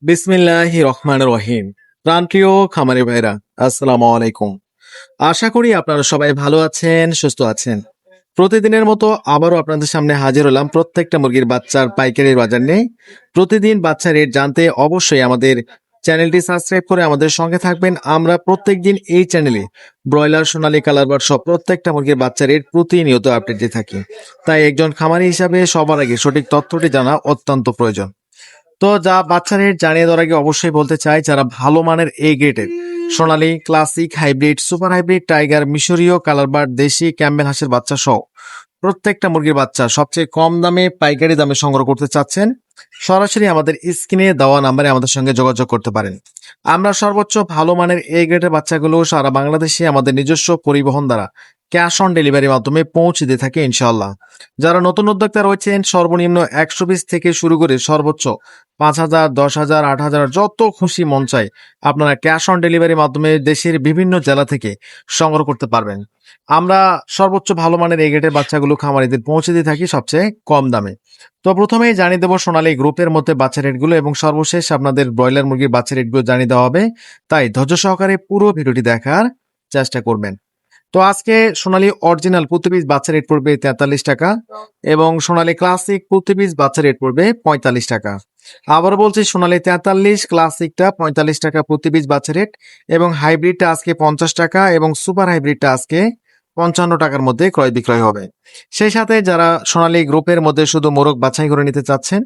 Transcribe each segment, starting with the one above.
বিসমিল্লাহির রহমানির রহিম। প্রাণপ্রিয় খামারি ভাইরা, আসসালামু আলাইকুম। আশা করি আপনারা সবাই ভালো আছেন, সুস্থ আছেন। প্রতিদিনের মতো আবারও আপনাদের সামনে হাজির হলাম প্রত্যেকটা মুরগির বাচ্চার পাইকারি বাজার নিয়ে। প্রতিদিন বাচ্চা রেট জানতে অবশ্যই আমাদের চ্যানেলটি সাবস্ক্রাইব করে আমাদের সঙ্গে থাকবেন। আমরা প্রত্যেকদিন এই চ্যানেলে ব্রয়লার, সোনালী কালারবার্ড সব প্রত্যেকটা মুরগির বাচ্চা রেট প্রতিনিয়ত আপডেট দিয়ে থাকি। তাই একজন খামারি হিসাবে সবার আগে সঠিক তথ্যটি জানা অত্যন্ত প্রয়োজন। তো যা বাচ্চা রেট জানিয়ে দেওয়ার আগে অবশ্যই বলতে চাই, যারা ভালো মানের এ গ্রেডের সোনালী, classic, hybrid, super hybrid, tiger, মিশরীয়, কালারবার্ড, দেশি, ক্যাম্বেল হাঁসের বাচ্চা সহ প্রত্যেকটা মুরগির বাচ্চা সবচেয়ে কম দামে পাইকারি দামে সংগ্রহ করতে চাচ্ছেন, সরাসরি আমাদের স্ক্রিনে দেওয়া নাম্বারে আমাদের সঙ্গে যোগাযোগ করতে পারেন। আমরা সর্বোচ্চ ভালো মানের এ গ্রেডের বাচ্চাগুলো সারা বাংলাদেশে আমাদের নিজস্ব পরিবহন দ্বারা ক্যাশ অন ডেলিভারির মাধ্যমে পৌঁছে দিয়ে থাকে ইনশাআল্লাহ। যারা নতুন উদ্যোক্তা রয়েছেন, সর্বনিম্ন 120 থেকে শুরু করে সর্বোচ্চ 5,000, 10,000, 8,000 যত খুশি মন চায় আপনারা ক্যাশ অন ডেলিভারির মাধ্যমে দেশের বিভিন্ন জেলা থেকে সংগ্রহ করতে পারবেন। আমরা সর্বোচ্চ ভালো মানের এই গ্রেডের বাচ্চাগুলো খামারিদের পৌঁছে দিয়ে থাকি সবচেয়ে কম দামে। তো প্রথমেই জানিয়ে দেবো সোনালী গ্রুপের মধ্যে বাচ্চা রেটগুলো এবং সর্বশেষ আপনাদের ব্রয়লার মুরগির বাচ্চা রেটগুলো জানিয়ে দেওয়া হবে। তাই ধৈর্য সহকারে পুরো ভিডিওটি দেখার চেষ্টা করবেন। তো আজকে সোনালী অরিজিনাল প্রতি পিস বাচ্চা রেট পড়বে 43 টাকা এবং সোনালী ক্লাসিক প্রতি পিস বাচ্চা রেট পড়বে 45 টাকা। আবার বলছি, সোনালী 43, ক্লাসিকটা 45 টাকা প্রতি পিস বাচ্চা রেট এবং হাইব্রিডটা আজকে 50 টাকা এবং সুপার হাইব্রিডটা আজকে 55 টাকার মধ্যে ক্রয় বিক্রয় হবে। সেই সাথে যারা সোনালী গ্রুপের মধ্যে শুধু মোরগ বাছাই করে নিতে চাচ্ছেন,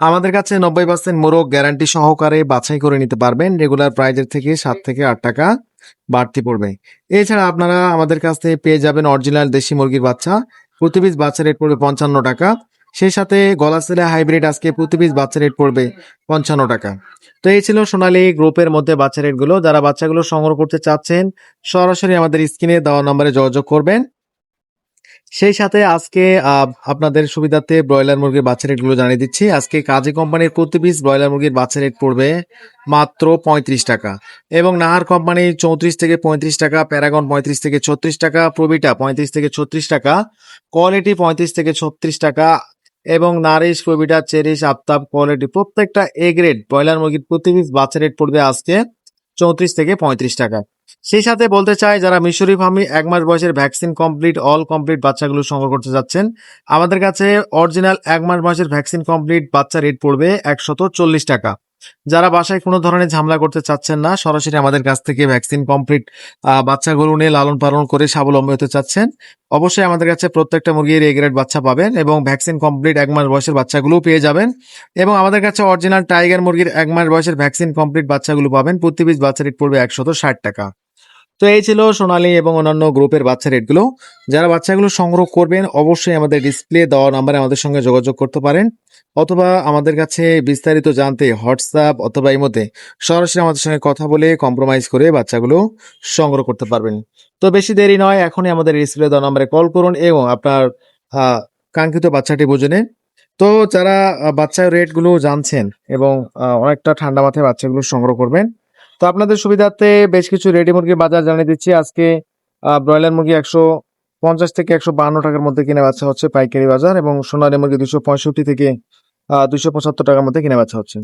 আমাদের কাছে 90% মোরগ গ্যারান্টি সহকারে বাছাই করে নিতে পারবেন। রেগুলার প্রাইজের থেকে 7 থেকে 8 টাকা বাড়তি পড়বে। এছাড়া আপনারা আমাদের কাছ থেকে পেয়ে যাবেন অরিজিনাল দেশি মুরগির বাচ্চা, প্রতি পিস বাচ্চা রেট পড়বে 55 টাকা। সেই সাথে গলাসেলা হাইব্রিড আজকে প্রতি পিস বাচ্চা রেট পড়বে 55 টাকা। তো এই ছিল সোনালী গ্রুপের মধ্যে বাচ্চা রেটগুলো। যারা বাচ্চাগুলো সংগ্রহ করতে চাচ্ছেন, সরাসরি আমাদের স্ক্রিনে দেওয়া নম্বরে যোগাযোগ করবেন। সেই সাথে আজকে আপনাদের সুবিধার্থে ব্রয়লার মুরগির বাচ্চা রেটগুলো জানিয়ে দিচ্ছি। আজকে কাজী কোম্পানির প্রতি পিস ব্রয়লার মুরগির বাচ্চা রেট পড়বে মাত্র 35 টাকা এবং নাহার কোম্পানি 34 থেকে 35 টাকা, প্যারাগন 35 থেকে 36 টাকা, প্রবিটা 35 থেকে 36 টাকা, কোয়ালিটি 35 থেকে 36 টাকা এবং নারিশ, প্রবিটা, চেরিশ, আফতাব, কোয়ালিটি প্রত্যেকটা এ গ্রেড ব্রয়লার মুরগির প্রতি পিস বাচ্চা রেট পড়বে আজকে 34 থেকে 35 টাকা। সেই সাথে বলতে চাই, যারা মিশরি ফার্মি 1 মাস বয়সের ভ্যাকসিন কমপ্লিট অল কমপ্লিট বাচ্চাগুলো সংগ্রহ করতে যাচ্ছেন, আমাদের কাছে অরিজিনাল 1 মাস বয়সের ভ্যাকসিন কমপ্লিট বাচ্চা রেট পড়বে 140 টাকা। যারা বাসায় কোনো ধরনের ঝামেলা করতে চাচ্ছেন না, সরাসরি আমাদের কাছ থেকে ভ্যাকসিন কমপ্লিট বাচ্চাগুলো নিয়ে লালন পালন করে স্বাবলম্বী হতে চাচ্ছেন, অবশ্যই আমাদের কাছে প্রত্যেকটা মুরগির এ গ্রেড বাচ্চা পাবেন এবং ভ্যাকসিন কমপ্লিট 1 মাস বয়সের বাচ্চাগুলোও পেয়ে যাবেন এবং আমাদের কাছে অরিজিনাল টাইগার মুরগির 1 মাস বয়সের ভ্যাকসিন কমপ্লিট বাচ্চাগুলো পাবেন। প্রতি পিস বাচ্চা রেট পড়বে 160 টাকা। তো এই ছিল সোনালী এবং অন্যান্য গ্রুপের বাচ্চা রেটগুলো। যারা বাচ্চাগুলো সংগ্রহ করবেন, অবশ্যই আমাদের ডিসপ্লে দেওয়া নাম্বারে আমাদের সঙ্গে যোগাযোগ করতে পারেন অথবা আমাদের কাছে বিস্তারিত জানতে হোয়াটসঅ্যাপ অথবা ইমোতে সরাসরি আমাদের সঙ্গে কথা বলে কম্প্রোমাইজ করে বাচ্চাগুলো সংগ্রহ করতে পারবেন। তো বেশি দেরি নয়, এখনই আমাদের ডিসপ্লে দেওয়া নাম্বারে কল করুন এবং আপনার কাঙ্ক্ষিত বাচ্চাটি বুঝে নিন। তো যারা বাচ্চার রেটগুলো জানছেন এবং অনেকটা ঠান্ডা মাথায় বাচ্চাগুলো সংগ্রহ করবেন, তো আপনাদের সুবিধার্থে বেশ কিছু রেডি মুরগির বাজার জানিয়ে দিচ্ছি। আজকে ব্রয়লার মুরগি 150 থেকে 152 টাকার মধ্যে কিনে বাচ্চা হচ্ছে পাইকারি বাজার এবং সোনালী মুরগি 265 থেকে 275 টাকার মধ্যে কিনে বাচ্চা হচ্ছে।